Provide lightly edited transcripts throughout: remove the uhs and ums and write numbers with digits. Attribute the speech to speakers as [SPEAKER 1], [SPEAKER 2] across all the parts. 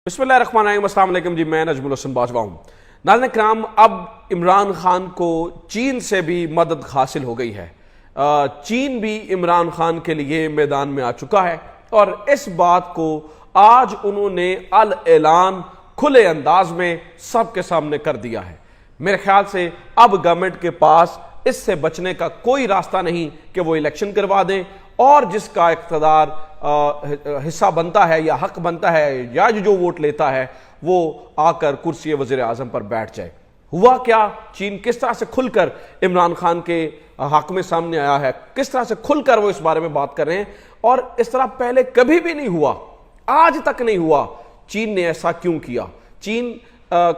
[SPEAKER 1] बिस्मिल्लाहिर्रहमानिर्रहीम, अस्सलाम वालेकुम जी। मैं नजमुल हसन बाजवा हूँ। नाज़रीन किराम, अब इमरान खान को चीन से भी मदद हासिल हो गई है। चीन भी इमरान खान के लिए मैदान में आ चुका है और इस बात को आज उन्होंने अल ऐलान खुले अंदाज में सबके सामने कर दिया है। मेरे ख्याल से अब गवर्नमेंट के पास इससे बचने का कोई रास्ता नहीं कि वो इलेक्शन करवा दें और जिसका इक़्तिदार हिस्सा बनता है या हक बनता है या जो वोट लेता है वो आकर कुर्सी वज़ीर आज़म पर बैठ जाए। हुआ क्या? चीन किस तरह से खुलकर इमरान खान के हक में सामने आया है, किस तरह से खुलकर वो इस बारे में बात कर रहे हैं और इस तरह पहले कभी भी नहीं हुआ, आज तक नहीं हुआ। चीन ने ऐसा क्यों किया? चीन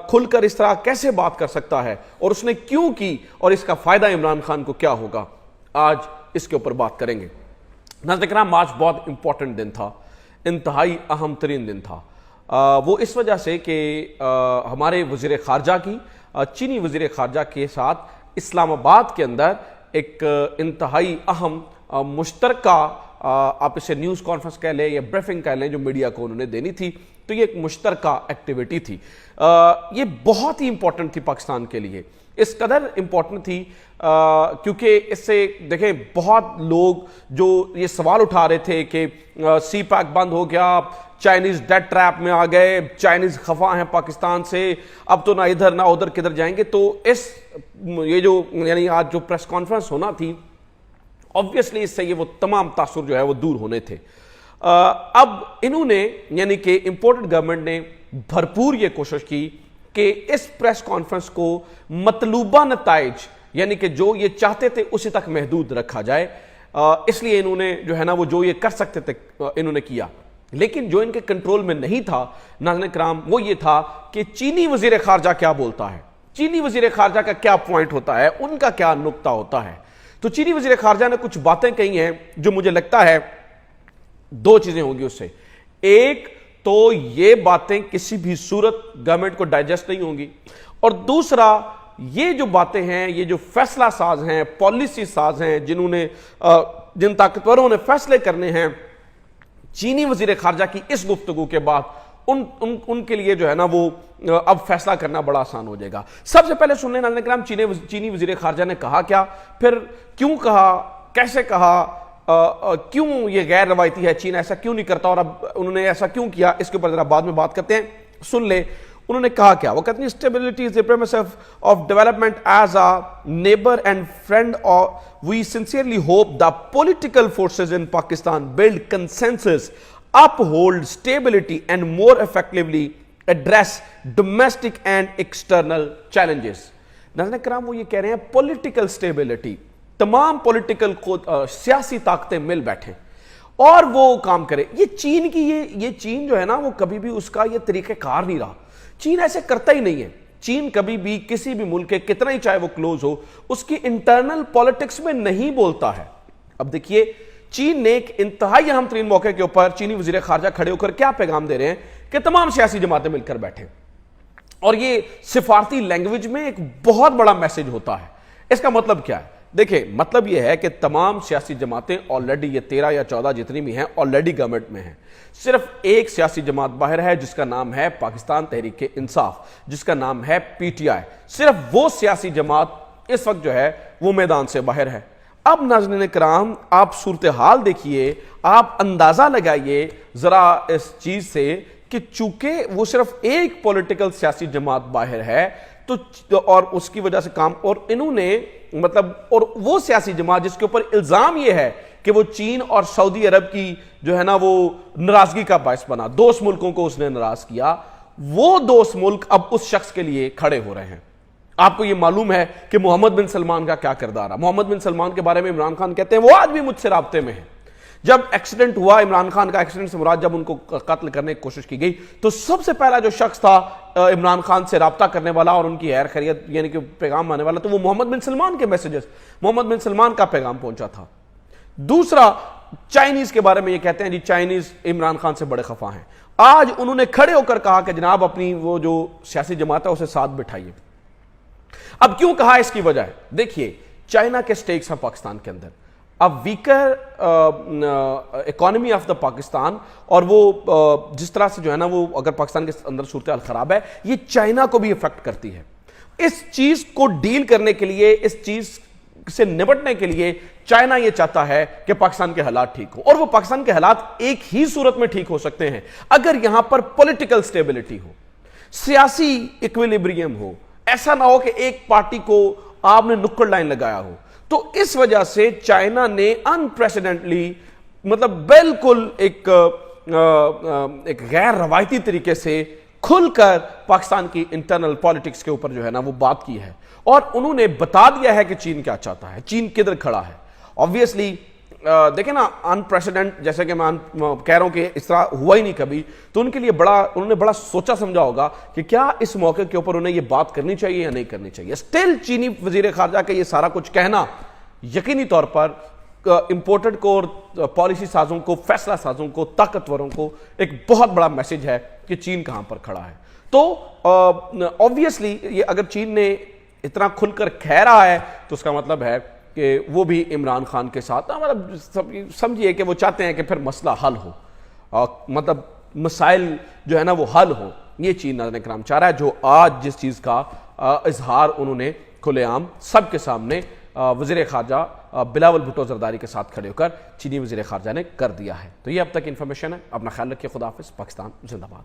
[SPEAKER 1] खुलकर इस तरह कैसे बात कर सकता है और उसने क्यों की और इसका फायदा इमरान खान को क्या होगा? आज इसके ऊपर बात करेंगे। नाज़रीन, आज बहुत इंपॉर्टेंट दिन था, इंतहाई अहम तरीन दिन था। वो इस वजह से कि हमारे वज़ीर ख़ारजा की चीनी वज़ीर ख़ारजा के साथ इस्लामाबाद के अंदर एक इंतहाई अहम मुश्तरका, आप इसे न्यूज़ कॉन्फ्रेंस कह लें या ब्रीफिंग कह लें, जो मीडिया को उन्होंने देनी थी, तो ये एक मुश्तरका एक्टिविटी थी। ये बहुत ही इंपॉर्टेंट थी पाकिस्तान के लिए। इस कदर इंपॉर्टेंट थी क्योंकि इससे देखें, बहुत लोग जो ये सवाल उठा रहे थे कि सी पैक बंद हो गया, चाइनीज डेट ट्रैप में आ गए, चाइनीज खफा हैं पाकिस्तान से, अब तो ना इधर ना उधर किधर जाएंगे। तो ये जो यानी आज जो प्रेस कॉन्फ्रेंस होना थी, ऑब्वियसली इससे ये वो तमाम तासुर जो है वो दूर होने थे। अब इन्होंने यानी कि इंपोर्टेड गवर्नमेंट ने भरपूर ये कोशिश की कि इस प्रेस कॉन्फ्रेंस को मतलूबा नताइज यानी कि जो ये चाहते थे उसी तक महदूद रखा जाए। इसलिए इन्होंने जो है ना वो जो ये कर सकते थे इन्होंने किया, लेकिन जो इनके कंट्रोल में नहीं था नाज़रीन किराम, वो ये था कि चीनी वज़ीर ख़ारजा क्या बोलता है, चीनी वज़ीर ख़ारजा का क्या पॉइंट होता है, उनका क्या नुक्ता होता है। तो चीनी वज़ीर ख़ारजा ने कुछ बातें कही हैं जो मुझे लगता है दो चीजें होंगी उससे। एक तो ये बातें किसी भी सूरत गवर्नमेंट को डाइजेस्ट नहीं होंगी, और दूसरा ये जो बातें हैं, ये जो फैसला साज हैं, पॉलिसी साज हैं, जिन ताकतवरों ने फैसले करने हैं, चीनी वज़ीर ख़ारजा की इस गुफ्तगू के बाद उनके लिए जो है ना वो अब फैसला करना बड़ा आसान हो जाएगा। सबसे पहले सुन लें नाज़रीन किराम, चीनी वज़ीर ख़ारजा ने कहा क्या, फिर क्यों कहा, कैसे कहा, क्यों ये गैर रवायती है, चीन ऐसा क्यों नहीं करता और अब उन्होंने ऐसा क्यों किया, इसके ऊपर जरा बाद में बात करते हैं। सुन ले उन्होंने कहा क्या। वो कहते हैं stability is the premise of development as a neighbour and friend, और we sincerely hope the political forces in Pakistan build consensus, uphold stability and more effectively address domestic and external challenges. नाज़रीन किराम, वो ये कह रहे हैं पॉलिटिकल स्टेबिलिटी, तमाम political को सियासी ताकतें मिल बैठे और वो काम करे। ये चीन की ये चीन जो है ना वो कभी भी उसका ये तरीक़ेकार नहीं रहा। चीन ऐसे करता ही नहीं है। चीन कभी भी किसी भी मुल्क के कितना ही चाहे वो क्लोज हो, उसकी इंटरनल पॉलिटिक्स में नहीं बोलता है। अब देखिए, चीन ने एक इंतहाई अहम तरीन मौके के ऊपर चीनी वज़ीर ख़ारजा खड़े होकर क्या पैगाम दे रहे हैं कि तमाम सियासी जमातें मिलकर बैठे, और ये सिफारती लैंग्वेज में एक बहुत बड़ा मैसेज होता है। इसका मतलब क्या है? देखिए, मतलब यह है कि तमाम सियासी जमातें ऑलरेडी, ये 13 या 14 जितनी भी हैं, ऑलरेडी गवर्नमेंट में हैं। सिर्फ एक सियासी जमात बाहर है जिसका नाम है पाकिस्तान तहरीक इंसाफ, जिसका नाम है पीटीआई। सिर्फ वो सियासी जमात इस वक्त जो है वो मैदान से बाहर है। अब नाज़रीन किराम, आप सूरत हाल देखिए, आप अंदाजा लगाइए जरा इस चीज से कि चूंकि वो सिर्फ एक पॉलिटिकल सियासी जमात बाहर है तो और उसकी वजह से काम, और इन्होंने मतलब, और वो सियासी जमात जिसके ऊपर इल्जाम ये है कि वो चीन और सऊदी अरब की जो है ना वो नाराजगी का बायस बना, दोस्त मुल्कों को उसने नाराज किया, वो दोस्त मुल्क अब उस शख्स के लिए खड़े हो रहे हैं। आपको ये मालूम है कि मोहम्मद बिन सलमान का क्या किरदार है। मोहम्मद बिन सलमान के बारे में इमरान खान कहते हैं वो आज भी मुझसे राब्ते में है। जब एक्सीडेंट हुआ, इमरान खान का एक्सीडेंट से मुराद, जब उनको कत्ल करने की कोशिश की गई तो सबसे पहला जो शख्स था इमरान खान से राब्ता करने वाला और उनकी खैर खैरियत यानी कि पैगाम आने वाला, तो वो मोहम्मद बिन सलमान के मैसेजेस, मोहम्मद बिन सलमान का पैगाम पहुंचा था। दूसरा, चाइनीज के बारे में ये कहते हैं जी चाइनीज इमरान खान से बड़े खफा हैं। आज उन्होंने खड़े होकर कहा कि जनाब अपनी वो जो सियासी जमात है उसे साथ बिठाइए। अब क्यों कहा, इसकी वजह है, देखिए चाइना के स्टेक्स हैं पाकिस्तान के अंदर, a weaker economy of the Pakistan, और वो जिस तरह से जो है ना, वो अगर पाकिस्तान के अंदर सूरत हाल खराब है, ये चाइना को भी इफेक्ट करती है। इस चीज को डील करने के लिए, इस चीज से निपटने के लिए चाइना ये चाहता है कि पाकिस्तान के हालात ठीक हो, और वो पाकिस्तान के हालात एक ही सूरत में ठीक हो सकते हैं अगर यहां पर पॉलिटिकल स्टेबिलिटी हो, सियासी इक्विलिब्रियम हो। ऐसा ना हो कि एक पार्टी को आपने नुक्कड़ लाइन लगाया हो। तो इस वजह से चाइना ने अनप्रेसिडेंटली, मतलब बिल्कुल एक गैर रवायती तरीके से खुलकर पाकिस्तान की इंटरनल पॉलिटिक्स के ऊपर जो है ना वो बात की है, और उन्होंने बता दिया है कि चीन क्या चाहता है, चीन किधर खड़ा है। ऑब्वियसली देखें ना, अनप्रेसिडेंट, जैसे कि मैं कह रहा हूं कि इस तरह हुआ ही नहीं कभी, तो उनके लिए उन्होंने बड़ा सोचा समझा होगा कि क्या इस मौके के ऊपर उन्हें यह बात करनी चाहिए या नहीं करनी चाहिए। स्टिल चीनी वजीर खारजा का यह सारा कुछ कहना यकीनी तौर पर इंपोर्टेड को और पॉलिसी साजों को, फैसला साजों को, ताकतवरों को एक बहुत बड़ा मैसेज है कि चीन कहां पर खड़ा है। तो ऑब्वियसली ये अगर चीन ने इतना खुलकर कह रहा है तो उसका मतलब है कि वो भी इमरान खान के साथ, मतलब समझिए कि वो चाहते हैं कि फिर मसला हल हो, मतलब मसाइल जो है ना वो हल हो। ये चीन नाज़रीन किराम चाह रहा है, जो आज जिस चीज का इजहार उन्होंने खुलेआम सबके सामने वज़ीर ख़ारजा बिलावल भुट्टो ज़रदारी के साथ खड़े होकर चीनी वज़ीर ख़ारजा ने कर दिया है। तो ये अब तक इंफॉर्मेशन है। अपना ख्याल रखिए। खुदा हाफ़िज़। पाकिस्तान जिंदाबाद।